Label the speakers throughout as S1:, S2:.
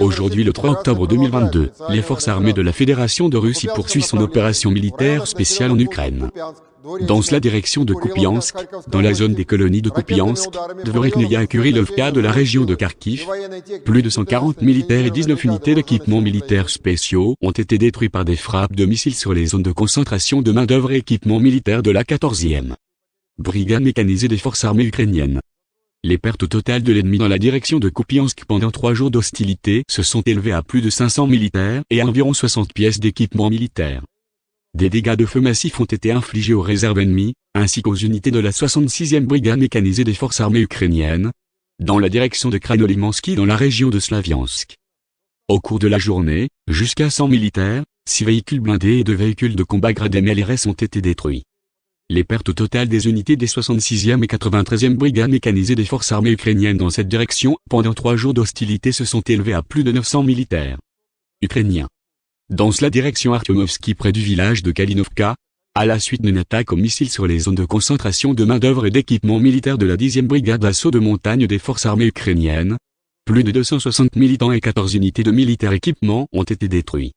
S1: Aujourd'hui le 3 octobre 2022, les forces armées de la Fédération de Russie poursuivent son opération militaire spéciale en Ukraine. Dans la direction de Kupiansk, dans la zone des colonies de Kupiansk, de Verkhneia et Kurilovka de la région de Kharkiv, plus de 140 militaires et 19 unités d'équipements militaires spéciaux ont été détruits par des frappes de missiles sur les zones de concentration de main-d'œuvre et équipements militaires de la 14e brigade mécanisée des forces armées ukrainiennes. Les pertes totales de l'ennemi dans la direction de Kupiansk pendant 3 jours d'hostilité se sont élevées à plus de 500 militaires et à environ 60 pièces d'équipement militaire. Des dégâts de feu massifs ont été infligés aux réserves ennemies, ainsi qu'aux unités de la 66e brigade mécanisée des forces armées ukrainiennes, dans la direction de Kranolimansky dans la région de Slaviansk. Au cours de la journée, jusqu'à 100 militaires, 6 véhicules blindés et 2 véhicules de combat gradés MLRS ont été détruits. Les pertes totales des unités des 66e et 93e brigades mécanisées des forces armées ukrainiennes dans cette direction pendant 3 jours d'hostilité se sont élevées à plus de 900 militaires ukrainiens. Dans la direction Artyomovski près du village de Kalinovka, à la suite d'une attaque aux missiles sur les zones de concentration de main-d'œuvre et d'équipement militaire de la 10e brigade d'assaut de montagne des forces armées ukrainiennes, plus de 260 militants et 14 unités de militaires équipements ont été détruits.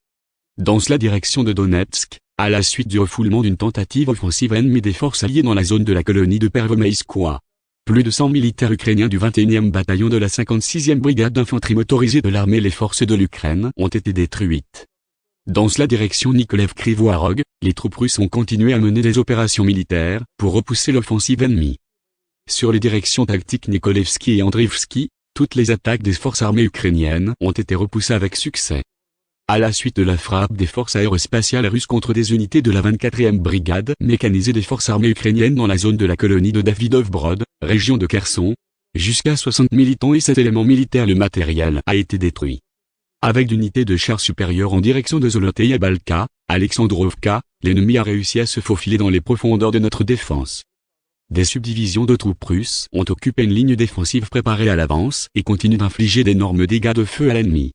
S1: Dans la direction de Donetsk, à la suite du refoulement d'une tentative offensive ennemie des forces alliées dans la zone de la colonie de Pervomaiskoye, plus de 100 militaires ukrainiens du 21e bataillon de la 56e brigade d'infanterie motorisée de l'armée et les forces de l'Ukraine ont été détruites. Dans la direction Nikolaev-Krivoarog, les troupes russes ont continué à mener des opérations militaires pour repousser l'offensive ennemie. Sur les directions tactiques Nikolevski et Andriivski, toutes les attaques des forces armées ukrainiennes ont été repoussées avec succès. À la suite de la frappe des forces aérospatiales russes contre des unités de la 24e brigade mécanisée des forces armées ukrainiennes dans la zone de la colonie de Davydov-Brod, région de Kherson, jusqu'à 60 militants et 7 éléments militaires le matériel a été détruit. Avec d'unités de chars supérieurs en direction de Zoloteya Balka, Alexandrovka, l'ennemi a réussi à se faufiler dans les profondeurs de notre défense. Des subdivisions de troupes russes ont occupé une ligne défensive préparée à l'avance et continuent d'infliger d'énormes dégâts de feu à l'ennemi.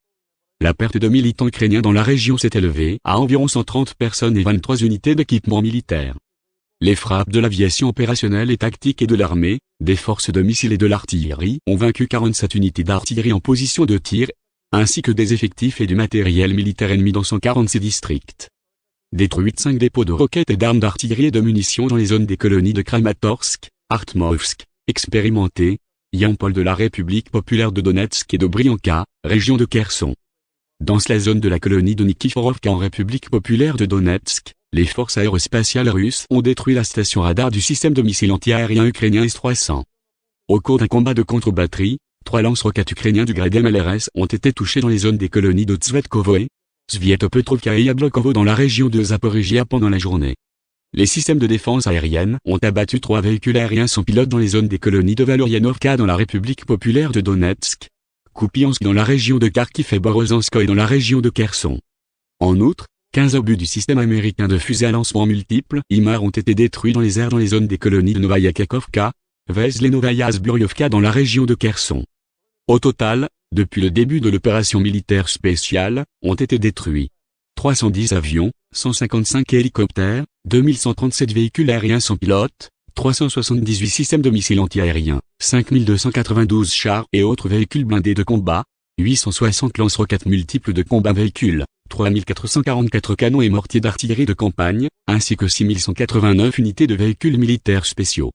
S1: La perte de militants ukrainiens dans la région s'est élevée à environ 130 personnes et 23 unités d'équipement militaire. Les frappes de l'aviation opérationnelle et tactique et de l'armée, des forces de missiles et de l'artillerie ont vaincu 47 unités d'artillerie en position de tir, ainsi que des effectifs et du matériel militaire ennemi dans 146 districts. Détruites 5 dépôts de roquettes et d'armes d'artillerie et de munitions dans les zones des colonies de Kramatorsk, Artmovsk, Expérimenté, Yampol de la République populaire de Donetsk et de Brianka, région de Kherson. Dans la zone de la colonie de Nikiforovka en République populaire de Donetsk, les forces aérospatiales russes ont détruit la station radar du système de missiles anti-aériens ukrainien S-300. Au cours d'un combat de contre-batterie, 3 lance-roquettes ukrainiens du grade MLRS ont été touchés dans les zones des colonies de Tsvetkovo, Svietopetrovka et Yablokovo dans la région de Zaporizhia pendant la journée. Les systèmes de défense aérienne ont abattu 3 véhicules aériens sans pilote dans les zones des colonies de Valoryanovka dans la République populaire de Donetsk, Kupiansk dans la région de Kharkiv et Borozhanskoye dans la région de Kherson. En outre, 15 obus du système américain de fusées à lancement multiples IMAR ont été détruits dans les airs dans les zones des colonies de Novaya Kakhovka, Vezlenovaya Zburyovka dans la région de Kherson. Au total, depuis le début de l'opération militaire spéciale, ont été détruits 310 avions, 155 hélicoptères, 2137 véhicules aériens sans pilote, 378 systèmes de missiles anti-aériens, 5292 chars et autres véhicules blindés de combat, 860 lance-roquettes multiples de combat véhicules, 3444 canons et mortiers d'artillerie de campagne, ainsi que 6189 unités de véhicules militaires spéciaux.